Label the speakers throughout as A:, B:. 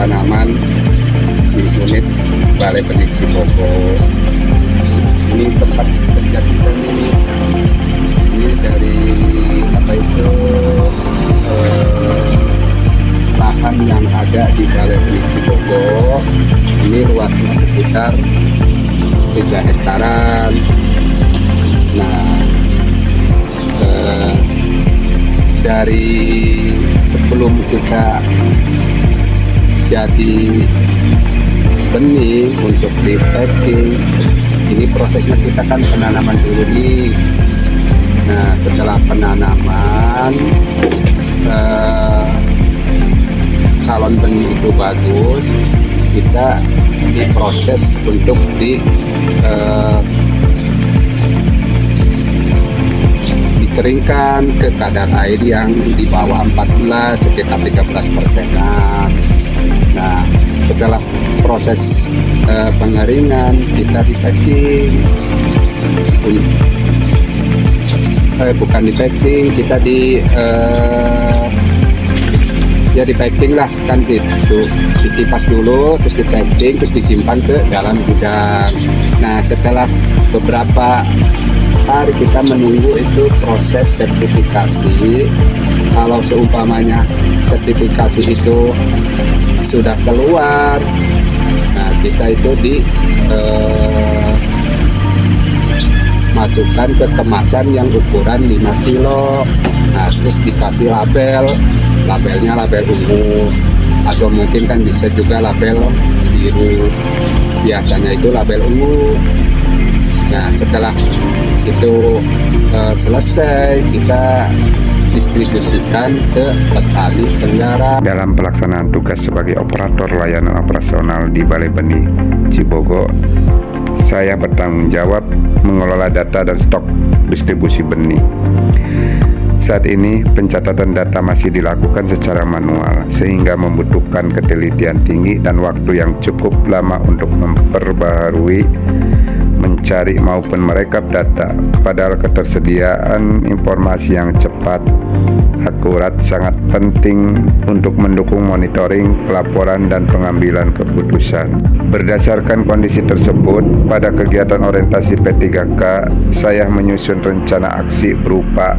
A: tanaman di unit Balai Benih Cibogo. Ini tempat kerja kita nih. Ini dari lahan yang ada di Balai Benih Cibogo. Ini luasnya sekitar 3 hektaran. Nah, dari sebelum kita jadi benih untuk di packing, ini prosesnya kita kan penanaman dulu nih. Nah, setelah penanaman calon benih itu bagus, kita diproses untuk dikeringkan ke kadar air yang di bawah 14, sekitar 13%. Nah, setelah proses pengeringan, kita di packing, bukan di packing, kita di packing lah kan gitu, dikipas dulu, terus di packing, terus disimpan ke dalam gudang. Nah, setelah beberapa hari kita menunggu itu proses sertifikasi. Kalau seumpamanya sertifikasi itu sudah keluar, nah kita itu masukkan ke kemasan yang ukuran 5 kilo. Nah, terus dikasih labelnya label ungu, atau mungkin kan bisa juga label biru, biasanya itu label ungu. Nah, setelah itu selesai, kita distribusikan ke petani penggarap.
B: Dalam pelaksanaan tugas sebagai operator layanan operasional di Balai Benih Cibogo, saya bertanggung jawab mengelola data dan stok distribusi benih. Saat ini pencatatan data masih dilakukan secara manual, sehingga membutuhkan ketelitian tinggi dan waktu yang cukup lama untuk memperbaharui, mencari maupun merekap data. Padahal ketersediaan informasi yang cepat, akurat sangat penting untuk mendukung monitoring, pelaporan, dan pengambilan keputusan. Berdasarkan kondisi tersebut, pada kegiatan orientasi P3K, saya menyusun rencana aksi berupa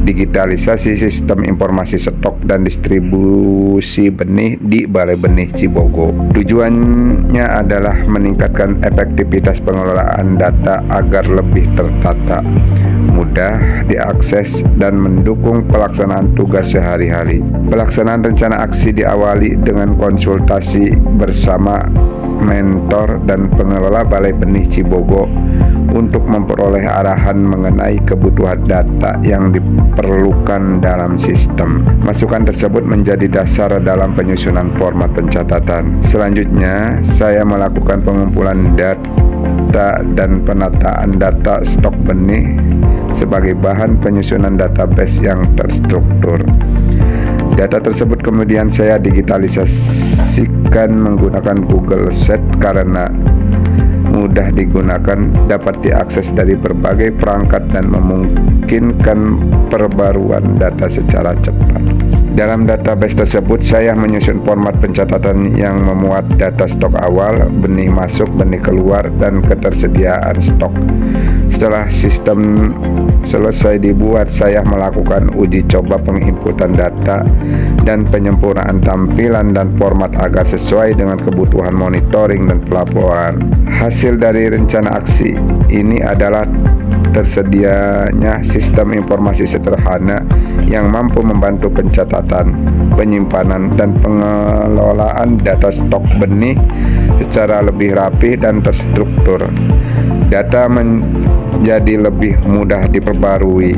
B: digitalisasi sistem informasi stok dan distribusi benih di Balai Benih Cibogo. Tujuannya adalah meningkatkan efektivitas pengelolaan data agar lebih tertata, mudah diakses, dan mendukung pelaksanaan tugas sehari-hari. Pelaksanaan rencana aksi diawali dengan konsultasi bersama mentor dan pengelola Balai Benih Cibogo untuk memperoleh arahan mengenai kebutuhan data yang diperlukan dalam sistem. Masukan tersebut menjadi dasar dalam penyusunan format pencatatan. Selanjutnya, saya melakukan pengumpulan data dan penataan data stok benih sebagai bahan penyusunan database yang terstruktur. Data tersebut kemudian saya digitalisasikan menggunakan Google Sheet karena mudah digunakan, dapat diakses dari berbagai perangkat, dan memungkinkan perbaruan data secara cepat. Dalam database tersebut, saya menyusun format pencatatan yang memuat data stok awal, benih masuk, benih keluar, dan ketersediaan stok. Setelah sistem selesai dibuat, saya melakukan uji coba penginputan data dan penyempurnaan tampilan dan format agar sesuai dengan kebutuhan monitoring dan pelaporan. Hasil dari rencana aksi ini adalah tersedianya sistem informasi sederhana yang mampu membantu pencatatan, penyimpanan, dan pengelolaan data stok benih secara lebih rapi dan terstruktur. Data menjadi lebih mudah diperbarui,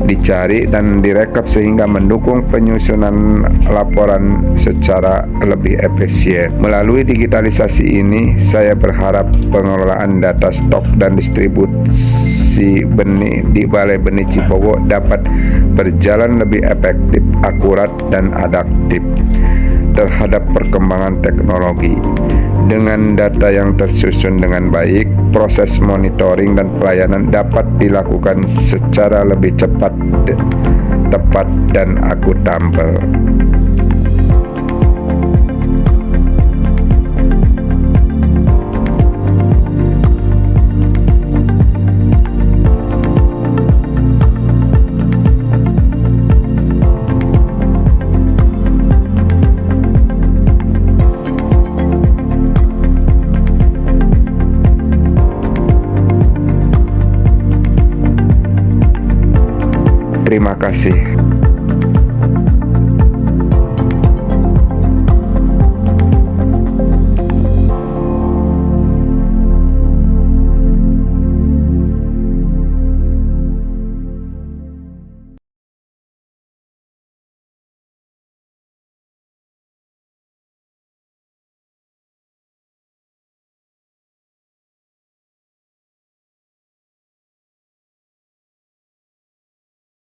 B: dicari, dan direkap sehingga mendukung penyusunan laporan secara lebih efisien. Melalui digitalisasi ini, saya berharap pengelolaan data stok dan distribusi benih di Balai Benih Cibogo dapat berjalan lebih efektif, akurat, dan adaptif terhadap perkembangan teknologi. Dengan data yang tersusun dengan baik, proses monitoring dan pelayanan dapat dilakukan secara lebih cepat, tepat, dan akuntabel. Terima kasih.